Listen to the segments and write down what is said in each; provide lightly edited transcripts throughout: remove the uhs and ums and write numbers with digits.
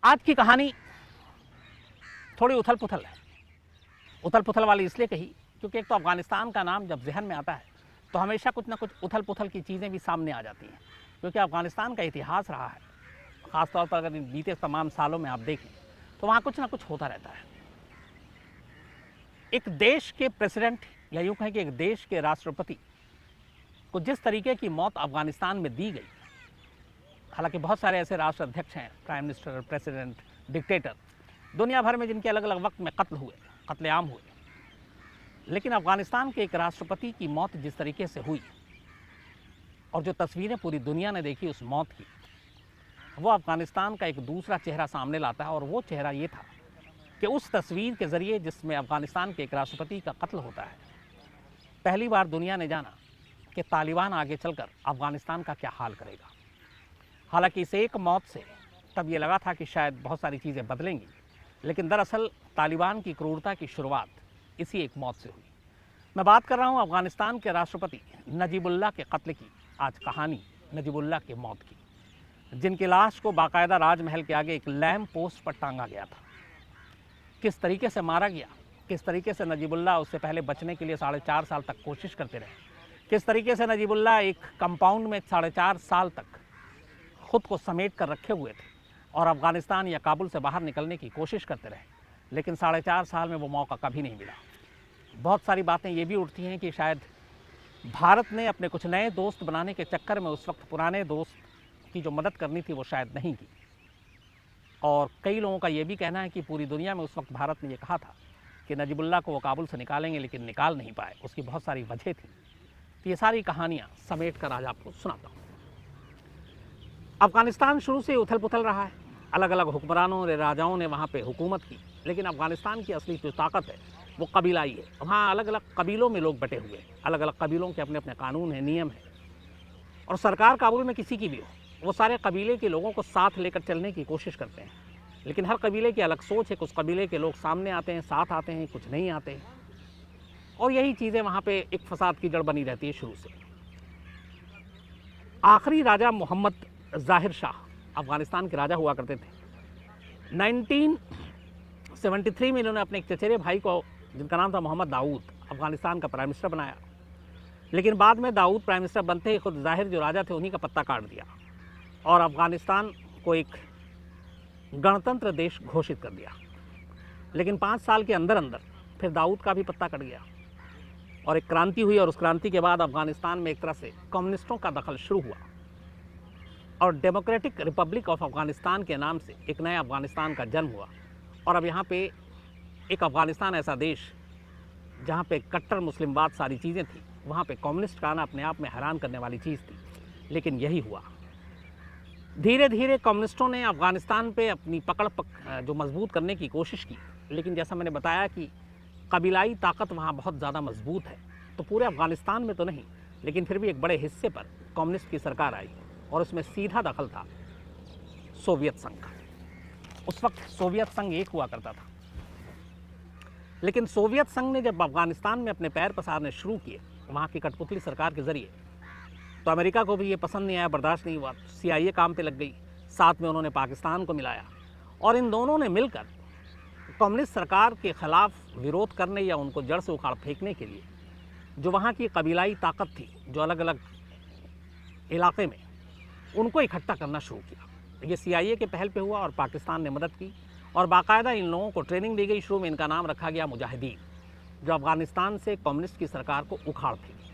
आज की कहानी थोड़ी उथल पुथल है। उथल पुथल वाली इसलिए कही क्योंकि एक तो अफ़गानिस्तान का नाम जब जहन में आता है तो हमेशा कुछ ना कुछ उथल पुथल की चीज़ें भी सामने आ जाती हैं, क्योंकि अफ़गानिस्तान का इतिहास रहा है। ख़ासतौर पर अगर इन बीते तमाम सालों में आप देखें तो वहाँ कुछ ना कुछ होता रहता है। एक देश के प्रेसिडेंट या यूँ कहें कि एक देश के राष्ट्रपति को जिस तरीके की मौत अफ़गानिस्तान में दी गई, हालांकि बहुत सारे ऐसे राष्ट्र अध्यक्ष हैं, प्राइम मिनिस्टर, प्रेसिडेंट, डिक्टेटर, दुनिया भर में जिनके अलग अलग वक्त में कत्लेआम हुए, लेकिन अफ़गानिस्तान के एक राष्ट्रपति की मौत जिस तरीके से हुई और जो तस्वीरें पूरी दुनिया ने देखी उस मौत की, वो अफ़गानिस्तान का एक दूसरा चेहरा सामने लाता है। और वो चेहरा ये था कि उस तस्वीर के ज़रिए जिसमें अफ़गानिस्तान के एक राष्ट्रपति का कत्ल होता है, पहली बार दुनिया ने जाना कि तालिबान आगे चलकर अफ़गानिस्तान का क्या हाल करेगा। हालांकि इस एक मौत से तब ये लगा था कि शायद बहुत सारी चीज़ें बदलेंगी, लेकिन दरअसल तालिबान की क्रूरता की शुरुआत इसी एक मौत से हुई। मैं बात कर रहा हूँ अफ़गानिस्तान के राष्ट्रपति नजीबुल्लाह के कत्ल की। आज कहानी नजीबुल्लाह की मौत की, जिनकी लाश को बाकायदा राजमहल के आगे एक लैंप पोस्ट पर टांगा गया था। किस तरीके से मारा गया, किस तरीके से नजीबुल्लाह उससे पहले बचने के लिए 4.5 साल तक कोशिश करते रहे, किस तरीके से नजीबुल्लाह एक कंपाउंड में 4.5 साल तक खुद को समेट कर रखे हुए थे और अफ़गानिस्तान या काबुल से बाहर निकलने की कोशिश करते रहे, लेकिन 4.5 साल में वो मौका कभी नहीं मिला। बहुत सारी बातें ये भी उठती हैं कि शायद भारत ने अपने कुछ नए दोस्त बनाने के चक्कर में उस वक्त पुराने दोस्त की जो मदद करनी थी वो शायद नहीं की। और कई लोगों का ये भी कहना है कि पूरी दुनिया में उस वक्त भारत ने ये कहा था कि नजीबुल्लाह को वो काबुल से निकालेंगे, लेकिन निकाल नहीं पाए। उसकी बहुत सारी वजह थी। तो ये सारी कहानियाँ समेट कर आज आपको सुनाता हूँ। अफ़गानिस्तान शुरू से उथल पुथल रहा है। अलग अलग हुक्मरानों ने, राजाओं ने वहाँ पे हुकूमत की, लेकिन अफ़गानिस्तान की असली जो ताकत है वो कबीलाई है। वहाँ अलग अलग कबीलों में लोग बटे हुए हैं, अलग अलग कबीलों के अपने अपने कानून हैं, नियम हैं। और सरकार काबुल में किसी की भी हो, वो सारे कबीले के लोगों को साथ लेकर चलने की कोशिश करते हैं, लेकिन हर कबीले की अलग सोच है। कुछ कबीले के लोग सामने आते हैं, साथ आते हैं, कुछ नहीं आते हैं, और यही चीज़ें वहाँ पे एक फसाद की जड़ बनी रहती है शुरू से। आखिरी राजा मोहम्मद ज़ाहिर शाह अफ़गानिस्तान के राजा हुआ करते थे। 1973 में इन्होंने अपने एक चचेरे भाई को, जिनका नाम था मोहम्मद दाऊद, अफ़गानिस्तान का प्राइम मिनिस्टर बनाया, लेकिन बाद में दाऊद प्राइम मिनिस्टर बनते ही खुद ज़ाहिर जो राजा थे उन्हीं का पत्ता काट दिया और अफ़गानिस्तान को एक गणतंत्र देश घोषित कर दिया। लेकिन 5 साल के अंदर अंदर फिर दाऊद का भी पत्ता कट गया और एक क्रांति हुई, और उस क्रांति के बाद अफ़गानिस्तान में एक तरह से कम्युनिस्टों का दखल शुरू हुआ और डेमोक्रेटिक रिपब्लिक ऑफ अफ़गानिस्तान के नाम से एक नया अफ़गानिस्तान का जन्म हुआ। और अब यहाँ पे एक अफ़गानिस्तान ऐसा देश जहाँ पे कट्टर मुस्लिमवाद सारी चीज़ें थी, वहाँ पे कम्युनिस्ट का आना अपने आप में हैरान करने वाली चीज़ थी, लेकिन यही हुआ। धीरे धीरे कम्युनिस्टों ने अफ़गानिस्तान पे अपनी पकड़ जो मजबूत करने की कोशिश की, लेकिन जैसा मैंने बताया कि कबीलाई ताकत वहाँ बहुत ज़्यादा मजबूत है। तो पूरे अफ़गानिस्तान में तो नहीं, लेकिन फिर भी एक बड़े हिस्से पर कम्युनिस्ट की सरकार आई और उसमें सीधा दखल था सोवियत संघ का। उस वक्त सोवियत संघ एक हुआ करता था, लेकिन सोवियत संघ ने जब अफ़गानिस्तान में अपने पैर पसारने शुरू किए वहाँ की कठपुतली सरकार के ज़रिए, तो अमेरिका को भी ये पसंद नहीं आया, बर्दाश्त नहीं हुआ। CIA काम पे लग गई, साथ में उन्होंने पाकिस्तान को मिलाया और इन दोनों ने मिलकर कम्युनिस्ट सरकार के ख़िलाफ़ विरोध करने या उनको जड़ से उखाड़ फेंकने के लिए जो वहाँ की कबीलाई ताकत थी, जो अलग अलग इलाके में, उनको इकट्ठा करना शुरू किया। ये CIA के पहल पे हुआ और पाकिस्तान ने मदद की और बाकायदा इन लोगों को ट्रेनिंग दी गई। शुरू में इनका नाम रखा गया मुजाहिदीन, जो अफ़गानिस्तान से कम्युनिस्ट की सरकार को उखाड़ फेंकी।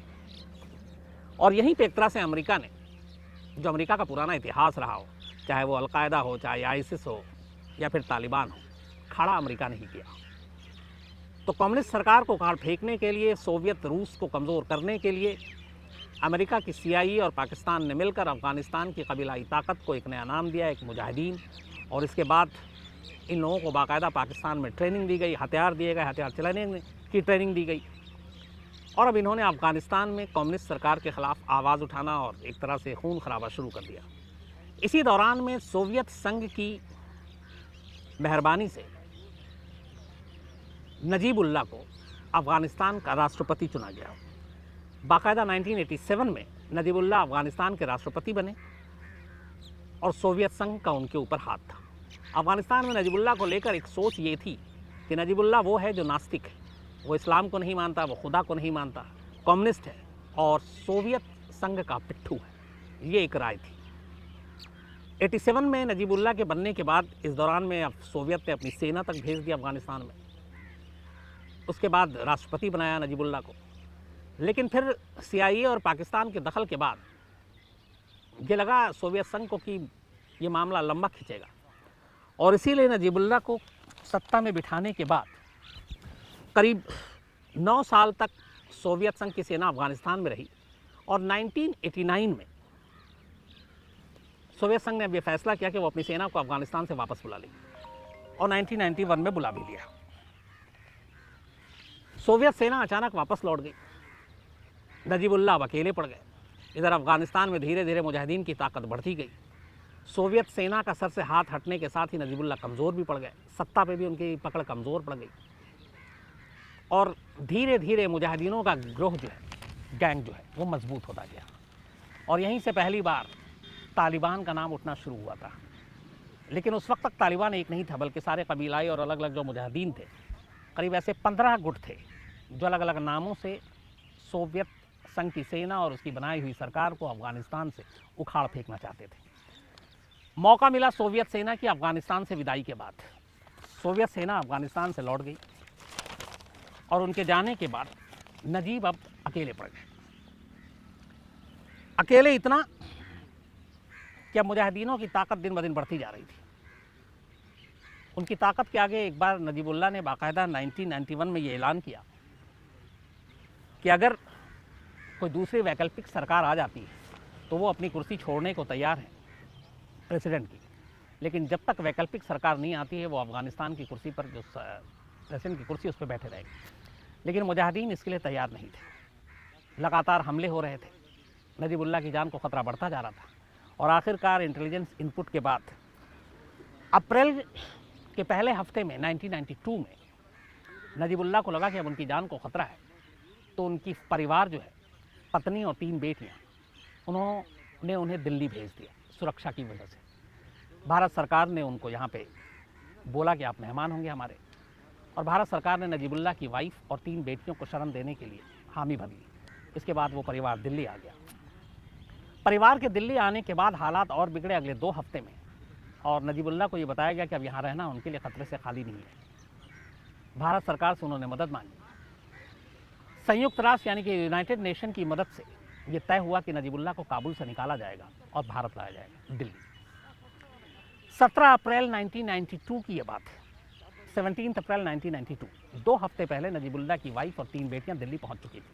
और यहीं पे एक तरह से अमेरिका ने, जो अमेरिका का पुराना इतिहास रहा हो, चाहे वो अलकायदा हो, चाहे ISIS हो या फिर तालिबान हो, खड़ा अमेरिका नहीं किया। तो कम्युनिस्ट सरकार को उखाड़ फेंकने के लिए, सोवियत रूस को कमज़ोर करने के लिए अमेरिका की CIA और पाकिस्तान ने मिलकर अफ़गानिस्तान की कबीलाई ताकत को एक नया नाम दिया, एक मुजाहिदीन। और इसके बाद इन लोगों को बाकायदा पाकिस्तान में ट्रेनिंग दी गई, हथियार दिए गए, हथियार चलाने की ट्रेनिंग दी गई। और अब इन्होंने अफ़गानिस्तान में कम्युनिस्ट सरकार के ख़िलाफ़ आवाज़ उठाना और एक तरह से खून खराबा शुरू कर दिया। इसी दौरान में सोवियत संघ की मेहरबानी से नजीबुल्लाह को अफ़गानिस्तान का राष्ट्रपति चुना गया। बाकायदा 1987 में नजीबुल्लाह अफ़गानिस्तान के राष्ट्रपति बने और सोवियत संघ का उनके ऊपर हाथ था। अफ़गानिस्तान में नजीबुल्लाह को लेकर एक सोच ये थी कि नजीबुल्लाह वो है जो नास्तिक है, वो इस्लाम को नहीं मानता, वो खुदा को नहीं मानता, कम्युनिस्ट है और सोवियत संघ का पिट्ठू है। ये एक राय थी। 87 में नजीबुल्लाह के बनने के बाद इस दौरान में अब सोवियत ने अपनी सेना तक भेज दिया अफ़गानिस्तान में। उसके बाद राष्ट्रपति बनाया नजीबुल्लाह को। लेकिन फिर CIA और पाकिस्तान के दखल के बाद ये लगा सोवियत संघ को कि ये मामला लंबा खींचेगा और इसीलिए नजीबुल्लाह को सत्ता में बिठाने के बाद करीब 9 साल तक सोवियत संघ की सेना अफ़गानिस्तान में रही और 1989 में सोवियत संघ ने अब ये फैसला किया कि वो अपनी सेना को अफ़गानिस्तान से वापस बुला लेगी और 1991 में बुला भी लिया। सोवियत सेना अचानक वापस लौट गई। नजीबुल्लाह अब अकेले पड़ गए। इधर अफ़गानिस्तान में धीरे धीरे मुजाहिदीन की ताकत बढ़ती गई। सोवियत सेना का सर से हाथ हटने के साथ ही नजीबुल्लाह कमज़ोर भी पड़ गए। सत्ता पे भी उनकी पकड़ कमज़ोर पड़ गई और धीरे धीरे मुजाहिदीनों का ग्रोह जो है, गैंग जो है, वो मजबूत होता गया और यहीं से पहली बार तालिबान का नाम उठना शुरू हुआ था। लेकिन उस वक्त तक तालिबान एक नहीं था, बल्कि सारे कबीलाई और अलग अलग जो मुजाहिदीन थे, करीब ऐसे 15 गुट थे जो अलग अलग नामों से सोवियत संघ की सेना और उसकी बनाई हुई सरकार को अफ़गानिस्तान से उखाड़ फेंकना चाहते थे। मौका मिला सोवियत सेना की अफ़गानिस्तान से विदाई के बाद। सोवियत सेना अफ़गानिस्तान से लौट गई और उनके जाने के बाद नजीब अब अकेले पड़ गए। अकेले इतना कि अब मुजाहिदीनों की ताकत दिन ब दिन बढ़ती जा रही थी। उनकी ताकत के आगे एक बार नजीबुल्लाह ने बाकायदा 1991 में ये ऐलान किया कि अगर कोई दूसरी वैकल्पिक सरकार आ जाती है तो वो अपनी कुर्सी छोड़ने को तैयार है प्रेसिडेंट की, लेकिन जब तक वैकल्पिक सरकार नहीं आती है वो अफ़गानिस्तान की कुर्सी पर, जो प्रेसिडेंट की कुर्सी, उस पर बैठे रहेंगे। लेकिन मुजाहिदीन इसके लिए तैयार नहीं थे। लगातार हमले हो रहे थे, नजीबुल्लाह की जान को ख़तरा बढ़ता जा रहा था और आखिरकार इंटेलिजेंस इनपुट के बाद अप्रैल के पहले हफ्ते में 1992 में नजीबुल्लाह को लगा कि अब उनकी जान को ख़तरा है, तो उनकी परिवार जो है, पत्नी और 3 बेटियाँ, उन्होंने उन्हें दिल्ली भेज दिया सुरक्षा की वजह से। भारत सरकार ने उनको यहाँ पे बोला कि आप मेहमान होंगे हमारे, और भारत सरकार ने नजीबुल्लाह की वाइफ और 3 बेटियों को शरण देने के लिए हामी भर ली। इसके बाद वो परिवार दिल्ली आ गया। परिवार के दिल्ली आने के बाद हालात और बिगड़े अगले 2 हफ्ते में और नजीबुल्लाह को ये बताया गया कि अब यहाँ रहना उनके लिए ख़तरे से खाली नहीं है। भारत सरकार से उन्होंने मदद मांगी। संयुक्त राष्ट्र यानी कि यूनाइटेड नेशन की मदद से ये तय हुआ कि नजीबुल्लाह को काबुल से निकाला जाएगा और भारत लाया जाएगा, दिल्ली। 17 अप्रैल 1992 की ये बात है। 17 अप्रैल 1992, 2 हफ्ते पहले नजीबुल्लाह की वाइफ और 3 बेटियां दिल्ली पहुंच चुकी थी।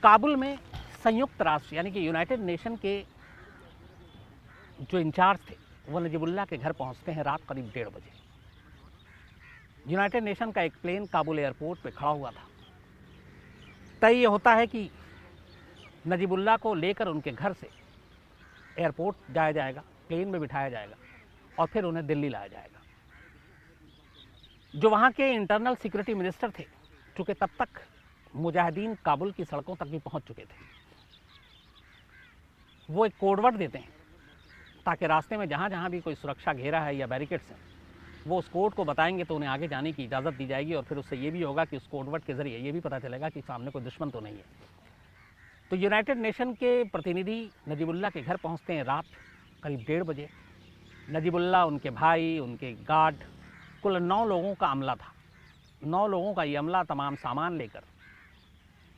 काबुल में संयुक्त राष्ट्र यानी कि यूनाइटेड नेशन के जो इंचार्ज थे वो नजीबुल्लाह के घर पहुंचते हैं रात करीब 1:30 बजे। यूनाइटेड नेशन का एक प्लेन काबुल एयरपोर्ट पे खड़ा हुआ था। तय ये होता है कि नजीबुल्लाह को लेकर उनके घर से एयरपोर्ट जाया जाएगा, प्लेन में बिठाया जाएगा और फिर उन्हें दिल्ली लाया जाएगा। जो वहाँ के इंटरनल सिक्योरिटी मिनिस्टर थे, चूँकि तब तक मुजाहिदीन काबुल की सड़कों तक भी पहुँच चुके थे, वो एक कोडवर्ड देते हैं ताकि रास्ते में जहाँ जहाँ भी कोई सुरक्षा घेरा है या बैरिकेड्स हैं, वो उस कोड को बताएंगे तो उन्हें आगे जाने की इजाज़त दी जाएगी और फिर उससे ये भी होगा कि उस कोडवर्ड के ज़रिए ये भी पता चलेगा कि सामने कोई दुश्मन तो नहीं है। तो यूनाइटेड नेशन के प्रतिनिधि नजीबुल्लाह के घर पहुंचते हैं रात करीब 1:30 बजे। नजीबुल्लाह, उनके भाई, उनके गार्ड, कुल 9 लोगों का अमला था। 9 लोगों का ये अमला तमाम सामान लेकर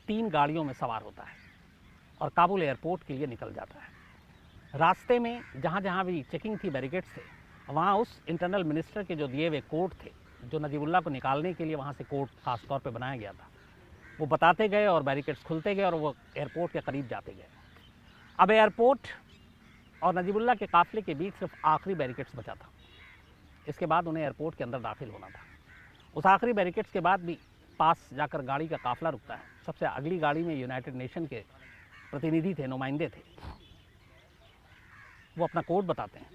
3 गाड़ियों में सवार होता है और काबुल एयरपोर्ट के लिए निकल जाता है। रास्ते में जहाँ जहाँ भी चेकिंग थी, बैरिकेड्स थे, वहाँ उस इंटरनल मिनिस्टर के जो दिए हुए कोड थे, जो नजीबुल्लाह को निकालने के लिए वहाँ से कोड खास तौर पे बनाया गया था, वो बताते गए और बैरिकेड्स खुलते गए और वो एयरपोर्ट के करीब जाते गए। अब एयरपोर्ट और नजीबुल्लाह के काफ़िले के बीच सिर्फ आखिरी बैरिकेड्स बचा था। इसके बाद उन्हें एयरपोर्ट के अंदर दाखिल होना था। उस आखिरी बैरिकेड्स के बाद भी पास जाकर गाड़ी का काफ़िला रुकता है। सबसे अगली गाड़ी में यूनाइटेड नेशन के प्रतिनिधि थे, नुमाइंदे थे। वो अपना कोड बताते हैं,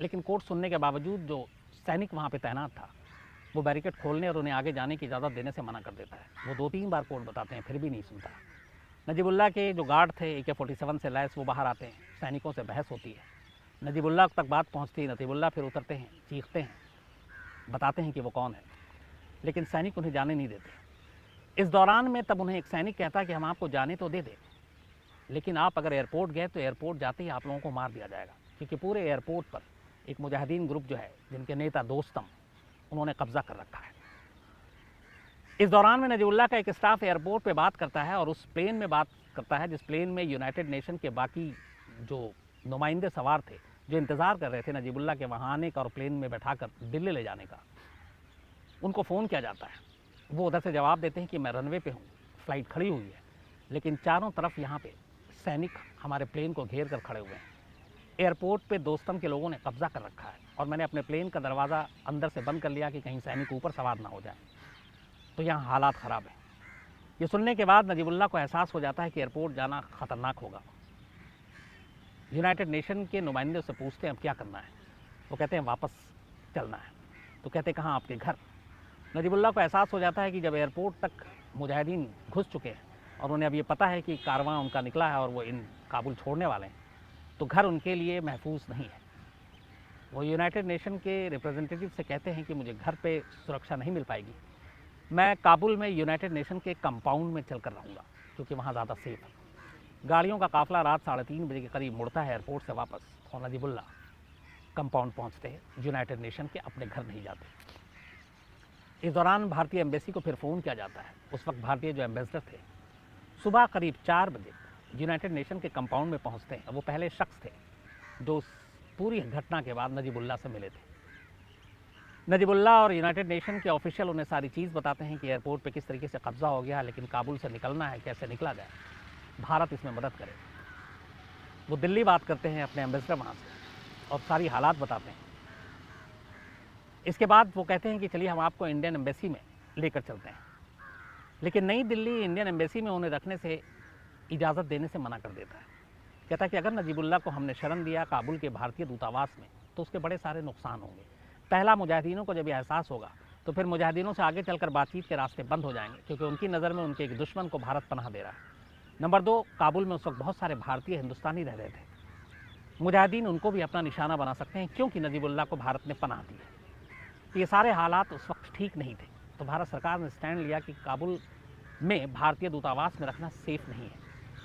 लेकिन कोड सुनने के बावजूद जो सैनिक वहाँ पे तैनात था वो बैरिकेड खोलने और उन्हें आगे जाने की इजाज़त देने से मना कर देता है। वो 2-3 बार कोड बताते हैं, फिर भी नहीं सुनता। नजीबुल्लाह के जो गार्ड थे AK-47 से लैस, वो बाहर आते हैं, सैनिकों से बहस होती है। नजीबुल्लाह तक बात पहुंचती है। नजीबुल्लाह फिर उतरते हैं, चीखते हैं, बताते हैं कि वो कौन है, लेकिन सैनिक उन्हें जाने नहीं देते। इस दौरान में तब उन्हें एक सैनिक कहता है कि हम आपको जाने तो दे दें, लेकिन आप अगर एयरपोर्ट गए तो एयरपोर्ट जाते ही आप लोगों को मार दिया जाएगा, क्योंकि पूरे एयरपोर्ट पर एक मुजाहिदीन ग्रुप जो है, जिनके नेता दोस्तम, उन्होंने कब्जा कर रखा है। इस दौरान में नजीबुल्लाह का एक स्टाफ एयरपोर्ट पे बात करता है और उस प्लेन में बात करता है जिस प्लेन में यूनाइटेड नेशन के बाकी जो नुमाइंदे सवार थे, जो इंतज़ार कर रहे थे नजीबुल्लाह के वहाँ आने का और प्लेन में बैठाकर दिल्ली ले जाने का। उनको फ़ोन किया जाता है, वो उधर से जवाब देते हैं कि मैं रनवे पे हूँ, फ़्लाइट खड़ी हुई है, लेकिन चारों तरफ यहाँ पे सैनिक हमारे प्लेन को घेर कर खड़े हुए हैं। एयरपोर्ट पे दोस्तम के लोगों ने कब्जा कर रखा है और मैंने अपने प्लेन का दरवाज़ा अंदर से बंद कर लिया कि कहीं सैनिक ऊपर सवार ना हो जाए, तो यहाँ हालात ख़राब हैं। ये सुनने के बाद नजीबुल्लाह को एहसास हो जाता है कि एयरपोर्ट जाना ख़तरनाक होगा। यूनाइटेड नेशन के नुमाइंदे से पूछते हैं अब क्या करना है। वो कहते हैं वापस चलना है। तो कहते हैं कहाँ? आपके घर। नजीबुल्लाह को एहसास हो जाता है कि जब एयरपोर्ट तक मुजाहिदीन घुस चुके हैं और उन्हें अब ये पता है कि कारवां उनका निकला है और वो इन काबुल छोड़ने वाले हैं, तो घर उनके लिए महफूज नहीं है। वो यूनाइटेड नेशन के रिप्रेजेंटेटिव से कहते हैं कि मुझे घर पे सुरक्षा नहीं मिल पाएगी, मैं काबुल में यूनाइटेड नेशन के कंपाउंड में चलकर रहूँगा, क्योंकि वहाँ ज़्यादा सेफ है। गाड़ियों का काफ़िला रात 3:30 बजे के करीब मुड़ता है एयरपोर्ट से वापस, और नजीबुल्लाह कंपाउंड पहुँचते हैं, यूनाइटेड नेशन के अपने घर नहीं जाते। इस दौरान भारतीय एम्बेसी को फिर फ़ोन किया जाता है। उस वक्त भारतीय जो एम्बेसडर थे सुबह करीब 4 बजे यूनाइटेड नेशन के कंपाउंड में पहुंचते हैं। वो पहले शख्स थे जो उस पूरी घटना के बाद नजीबुल्लाह से मिले थे। नजीबुल्लाह और यूनाइटेड नेशन के ऑफिशियल उन्हें सारी चीज़ बताते हैं कि एयरपोर्ट पे किस तरीके से कब्ज़ा हो गया, लेकिन काबुल से निकलना है, कैसे निकला जाए, भारत इसमें मदद करे। वो दिल्ली बात करते हैं अपने एम्बेसडर वहाँ से और सारी हालात बताते हैं। इसके बाद वो कहते हैं कि चलिए हम आपको इंडियन एम्बेसी में लेकर चलते हैं, लेकिन नई दिल्ली इंडियन एम्बेसी में उन्हें रखने से इजाज़त देने से मना कर देता है। कहता है कि अगर नजीबुल्लाह को हमने शरण दिया काबुल के भारतीय दूतावास में तो उसके बड़े सारे नुकसान होंगे। पहला, मुजाहिदीनों को जब यह एहसास होगा तो फिर मुजाहिदीनों से आगे चलकर बातचीत के रास्ते बंद हो जाएंगे, क्योंकि उनकी नज़र में उनके एक दुश्मन को भारत पनाह दे रहा है। नंबर 2, काबुल में उस वक्त बहुत सारे भारतीय हिंदुस्तानी रह रहे थे, मुजाहिदीन उनको भी अपना निशाना बना सकते हैं क्योंकि नजीबुल्लाह को भारत ने पनाह दी है। तो ये सारे हालात उस वक्त ठीक नहीं थे, तो भारत सरकार ने स्टैंड लिया कि काबुल में भारतीय दूतावास में रखना सेफ नहीं है,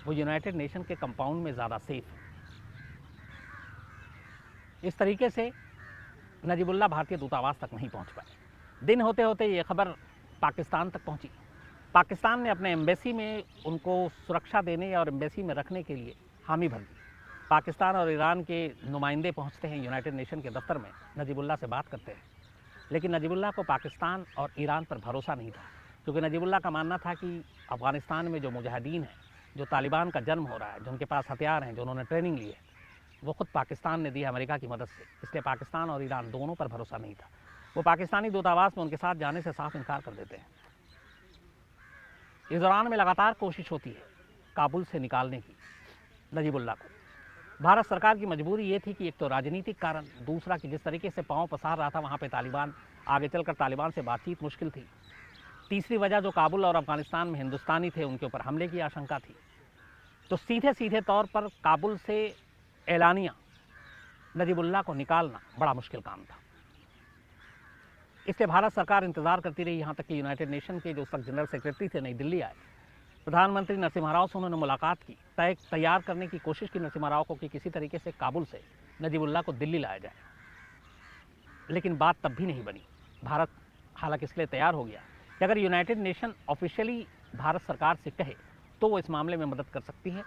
वो यूनाइटेड नेशन के कंपाउंड में ज़्यादा सेफ है। इस तरीके से नजीबुल्लाह भारतीय दूतावास तक नहीं पहुंच पाए। दिन होते होते ये खबर पाकिस्तान तक पहुंची। पाकिस्तान ने अपने एम्बेसी में उनको सुरक्षा देने और एम्बेसी में रखने के लिए हामी भर दी। पाकिस्तान और ईरान के नुमाइंदे पहुंचते हैं यूनाइटेड नेशन के दफ्तर में, नजीबुल्लाह से बात करते हैं, लेकिन नजीबुल्लाह को पाकिस्तान और ईरान पर भरोसा नहीं था, क्योंकि नजीबुल्लाह का मानना था कि अफ़गानिस्तान में जो मुजाहिदीन हैं, जो तालिबान का जन्म हो रहा है, जो उनके पास हथियार हैं, जो उन्होंने ट्रेनिंग ली है, वो खुद पाकिस्तान ने दी है अमेरिका की मदद से। इसलिए पाकिस्तान और ईरान दोनों पर भरोसा नहीं था। वो पाकिस्तानी दूतावास में उनके साथ जाने से साफ इनकार कर देते हैं। इस दौरान में लगातार कोशिश होती है काबुल से निकालने की नजीबुल्लाह को। भारत सरकार की मजबूरी ये थी कि एक तो राजनीतिक कारण, दूसरा कि जिस तरीके से पांव पसार रहा था वहाँ पे तालिबान, आगे चलकर तालिबान से बातचीत मुश्किल थी। तीसरी वजह, जो काबुल और अफगानिस्तान में हिंदुस्तानी थे उनके ऊपर हमले की आशंका थी। तो सीधे सीधे तौर पर काबुल से एलानिया नजीबुल्लाह को निकालना बड़ा मुश्किल काम था। इसलिए भारत सरकार इंतज़ार करती रही, यहाँ तक कि यूनाइटेड नेशन के जो उस वक्त जनरल सेक्रेटरी थे नई दिल्ली आए। प्रधानमंत्री नरसिम्हा राव से उन्होंने मुलाकात की, तैयार करने की कोशिश की नरसिम्हा राव को कि किसी तरीके से काबुल से नजीबुल्लाह को दिल्ली लाया जाए, लेकिन बात तब भी नहीं बनी। भारत हालांकि इसलिए तैयार हो गया कि अगर यूनाइटेड नेशन ऑफिशियली भारत सरकार से कहे तो वो इस मामले में मदद कर सकती है,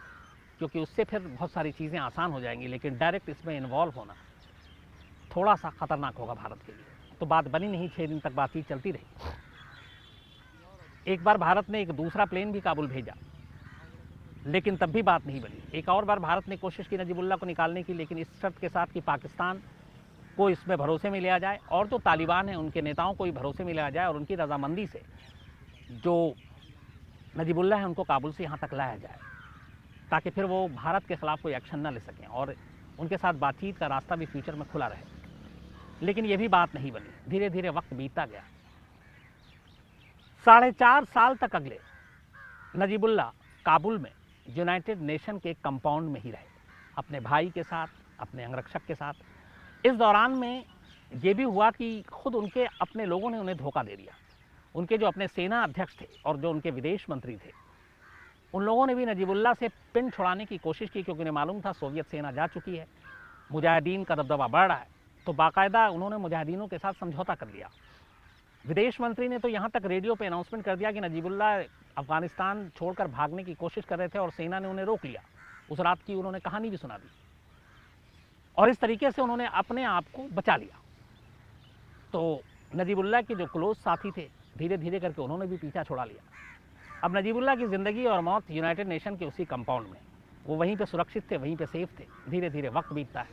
क्योंकि उससे फिर बहुत सारी चीज़ें आसान हो जाएंगी, लेकिन डायरेक्ट इसमें इन्वॉल्व होना थोड़ा सा ख़तरनाक होगा भारत के लिए। तो बात बनी नहीं, 6 दिन तक बातचीत चलती रही। एक बार भारत ने एक दूसरा प्लेन भी काबुल भेजा, लेकिन तब भी बात नहीं बनी। एक और बार भारत ने कोशिश की नजीबुल्लाह को निकालने की, लेकिन इस शर्त के साथ कि पाकिस्तान को इसमें भरोसे में लिया जाए और जो तालिबान हैं उनके नेताओं को भी भरोसे में लिया जाए और उनकी रजामंदी से जो नजीबुल्लाह है उनको काबुल से यहाँ तक लाया जाए, ताकि फिर वो भारत के ख़िलाफ़ कोई एक्शन न ले सकें और उनके साथ बातचीत का रास्ता भी फ्यूचर में खुला रहे। लेकिन ये भी बात नहीं बनी। धीरे धीरे वक्त बीतता गया। 4.5 साल तक अगले नजीबुल्लाह काबुल में यूनाइटेड नेशन के कंपाउंड में ही रहे, अपने भाई के साथ, अपने अंगरक्षक के साथ। इस दौरान में ये भी हुआ कि खुद उनके अपने लोगों ने उन्हें धोखा दे दिया। उनके जो अपने सेना अध्यक्ष थे और जो उनके विदेश मंत्री थे, उन लोगों ने भी नजीबुल्लाह से पिन छुड़ाने की कोशिश की, क्योंकि उन्हें मालूम था सोवियत सेना जा चुकी है, मुजाहिदीन का दबदबा बढ़ रहा है। तो बाकायदा उन्होंने मुजाहिदीनों के साथ समझौता कर लिया। विदेश मंत्री ने तो यहाँ तक रेडियो पे अनाउंसमेंट कर दिया कि नजीबुल्लाह अफगानिस्तान छोड़कर भागने की कोशिश कर रहे थे और सेना ने उन्हें रोक लिया। उस रात की उन्होंने कहानी भी सुना दी और इस तरीके से उन्होंने अपने आप को बचा लिया। तो नजीबुल्लाह के जो क्लोज साथी थे, धीरे धीरे करके उन्होंने भी पीछा छुड़ा लिया। अब नजीबुल्लाह की ज़िंदगी और मौत यूनाइटेड नेशन के उसी कंपाउंड में, वो वहीं पे सुरक्षित थे, वहीं पे सेफ थे। धीरे धीरे वक्त बीतता है,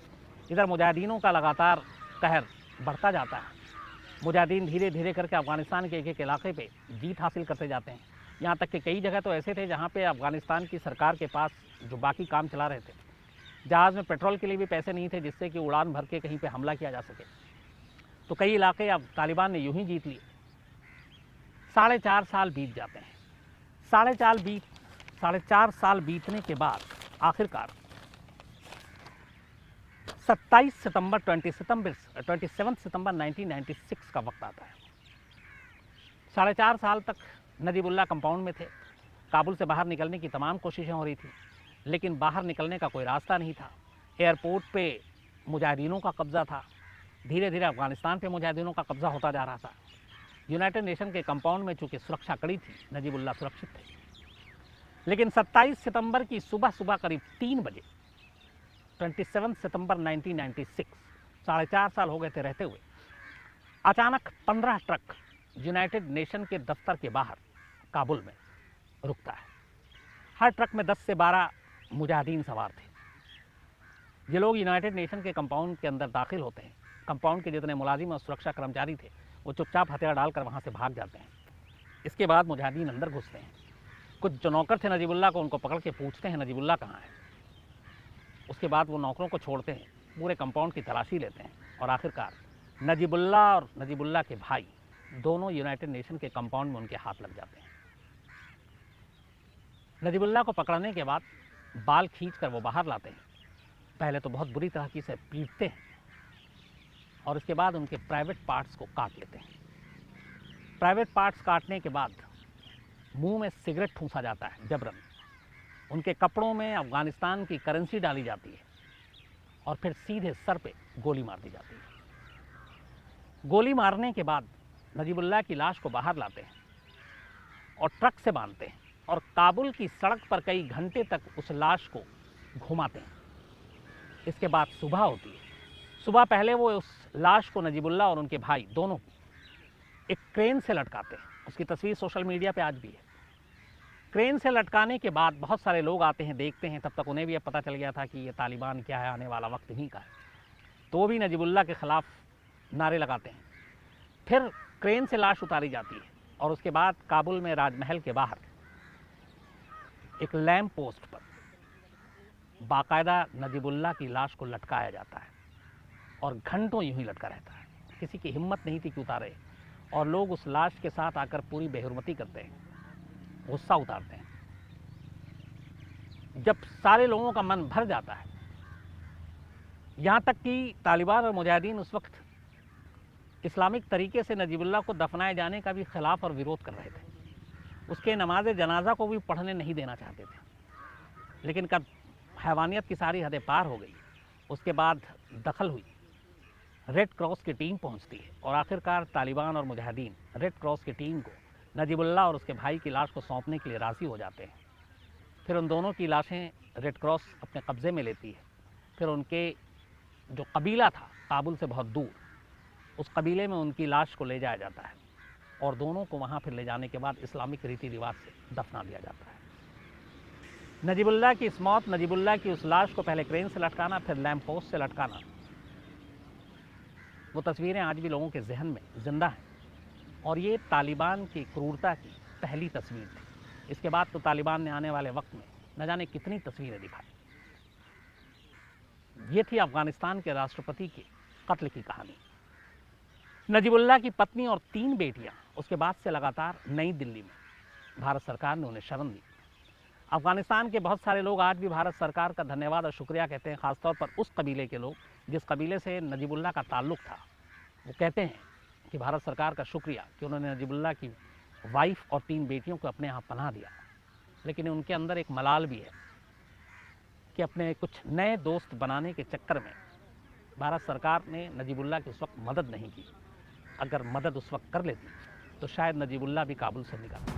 इधर मुजाहिदीनों का लगातार कहर बढ़ता जाता है। मुजाहिदीन धीरे धीरे करके अफगानिस्तान के एक एक इलाके पे जीत हासिल करते जाते हैं। यहाँ तक कि कई जगह तो ऐसे थे जहाँ पे अफगानिस्तान की सरकार के पास जो बाकी काम चला रहे थे, जहाज़ में पेट्रोल के लिए भी पैसे नहीं थे जिससे कि उड़ान भर के कहीं पे हमला किया जा सके। तो कई इलाके अब तालिबान ने यूं ही जीत लिए। 4.5 साल बीत जाते हैं। 4.5 साल बीतने के बाद आखिरकार 27 सितंबर 1996 का वक्त आता है। 4.5 साल तक नजीबुल्लाह कंपाउंड में थे। काबुल से बाहर निकलने की तमाम कोशिशें हो रही थी, लेकिन बाहर निकलने का कोई रास्ता नहीं था। एयरपोर्ट पे मुजाहिदीनों का कब्ज़ा था। धीरे धीरे अफगानिस्तान पे मुजाहिदीनों का कब्ज़ा होता जा रहा था। यूनाइटेड नेशन के कंपाउंड में चूँकि सुरक्षा कड़ी थी, नजीबुल्लाह सुरक्षित थे। लेकिन 27 सितंबर की सुबह करीब 3 बजे 27 सितंबर 1996, 4.5 साल हो गए थे रहते हुए, अचानक 15 ट्रक यूनाइटेड नेशन के दफ्तर के बाहर काबुल में रुकता है। हर ट्रक में 10 से 12 मुजाहिदीन सवार थे। ये लोग यूनाइटेड नेशन के कंपाउंड के अंदर दाखिल होते हैं। कंपाउंड के जितने मुलाजिम और सुरक्षा कर्मचारी थे वो चुपचाप हथियार डालकर वहाँ से भाग जाते हैं। इसके बाद मुजाहिदीन अंदर घुसते हैं। कुछ जो नौकर थे नजीबुल्लाह को, उनको पकड़ के पूछते हैं नजीबुल्लाह कहाँ है। उसके बाद वो नौकरों को छोड़ते हैं, पूरे कंपाउंड की तलाशी लेते हैं और आखिरकार नजीबुल्लाह और नजीबुल्लाह के भाई दोनों यूनाइटेड नेशन के कंपाउंड में उनके हाथ लग जाते हैं। नजीबुल्लाह को पकड़ने के बाद बाल खींचकर वो बाहर लाते हैं। पहले तो बहुत बुरी तरह से पीटते हैं और इसके बाद उनके प्राइवेट पार्ट्स को काट लेते हैं। प्राइवेट पार्ट्स काटने के बाद मुंह में सिगरेट ठूंसा जाता है जबरन। उनके कपड़ों में अफगानिस्तान की करेंसी डाली जाती है और फिर सीधे सर पे गोली मार दी जाती है। गोली मारने के बाद नजीबुल्लाह की लाश को बाहर लाते हैं और ट्रक से बांधते हैं और काबुल की सड़क पर कई घंटे तक उस लाश को घुमाते हैं। इसके बाद सुबह होती है। सुबह पहले वो उस लाश को नजीबुल्लाह और उनके भाई दोनों एक क्रेन से लटकाते हैं। उसकी तस्वीर सोशल मीडिया पे आज भी है। क्रेन से लटकाने के बाद बहुत सारे लोग आते हैं, देखते हैं। तब तक उन्हें भी अब पता चल गया था कि ये तालिबान क्या है, आने वाला वक्त इन्हीं का है। तो वो भी नजीबुल्लाह के ख़िलाफ़ नारे लगाते हैं। फिर क्रेन से लाश उतारी जाती है और उसके बाद काबुल में राजमहल के बाहर एक लैंप पोस्ट पर बाकायदा नजीबुल्लाह की लाश को लटकाया जाता है और घंटों यूं ही लटका रहता है। किसी की हिम्मत नहीं थी कि उतारे और लोग उस लाश के साथ आकर पूरी बेहुरमती करते हैं, गुस्सा उतारते हैं। जब सारे लोगों का मन भर जाता है, यहाँ तक कि तालिबान और मुजाहिदीन उस वक्त इस्लामिक तरीके से नजीबुल्लाह को दफनाए जाने का भी खिलाफ और विरोध कर रहे थे। उसके नमाज जनाजा को भी पढ़ने नहीं देना चाहते थे। लेकिन कब हैवानियत की सारी हदें पार हो गई, उसके बाद दखल हुई, रेड क्रॉस की टीम पहुंचती है और आखिरकार तालिबान और मुजाहिदीन रेड क्रॉस की टीम को नजीबुल्लाह और उसके भाई की लाश को सौंपने के लिए राज़ी हो जाते हैं। फिर उन दोनों की लाशें रेड क्रॉस अपने कब्ज़े में लेती है। फिर उनके जो कबीला था काबुल से बहुत दूर, उस कबीले में उनकी लाश को ले जाया जाता है और दोनों को वहाँ फिर ले जाने के बाद इस्लामिक रीति रिवाज से दफना दिया जाता है। नजीबुल्लाह की इस मौत, नजीबुल्लाह की उस लाश को पहले क्रेन से लटकाना, फिर लैंप पोस्ट से लटकाना, वो तस्वीरें आज भी लोगों के जहन में जिंदा हैं। और ये तालिबान की क्रूरता की पहली तस्वीर थी। इसके बाद तो तालिबान ने आने वाले वक्त में न जाने कितनी तस्वीरें दिखाई। ये थी अफगानिस्तान के राष्ट्रपति के कत्ल की कहानी। नजीबुल्लाह की पत्नी और 3 बेटियां उसके बाद से लगातार नई दिल्ली में भारत सरकार ने उन्हें शरण दी। अफ़गानिस्तान के बहुत सारे लोग आज भी भारत सरकार का धन्यवाद और शुक्रिया कहते हैं, ख़ासतौर पर उस कबीले के लोग जिस कबीले से नजीबुल्लाह का ताल्लुक़ था। वो कहते हैं कि भारत सरकार का शुक्रिया कि उन्होंने नजीबुल्लाह की वाइफ और 3 बेटियों को अपने यहाँ पनाह दिया। लेकिन उनके अंदर एक मलाल भी है कि अपने कुछ नए दोस्त बनाने के चक्कर में भारत सरकार ने नजीबुल्लाह की उस वक्त मदद नहीं की। अगर मदद उस वक्त कर लेती तो शायद नजीबुल्लाह भी काबुल से निकलता।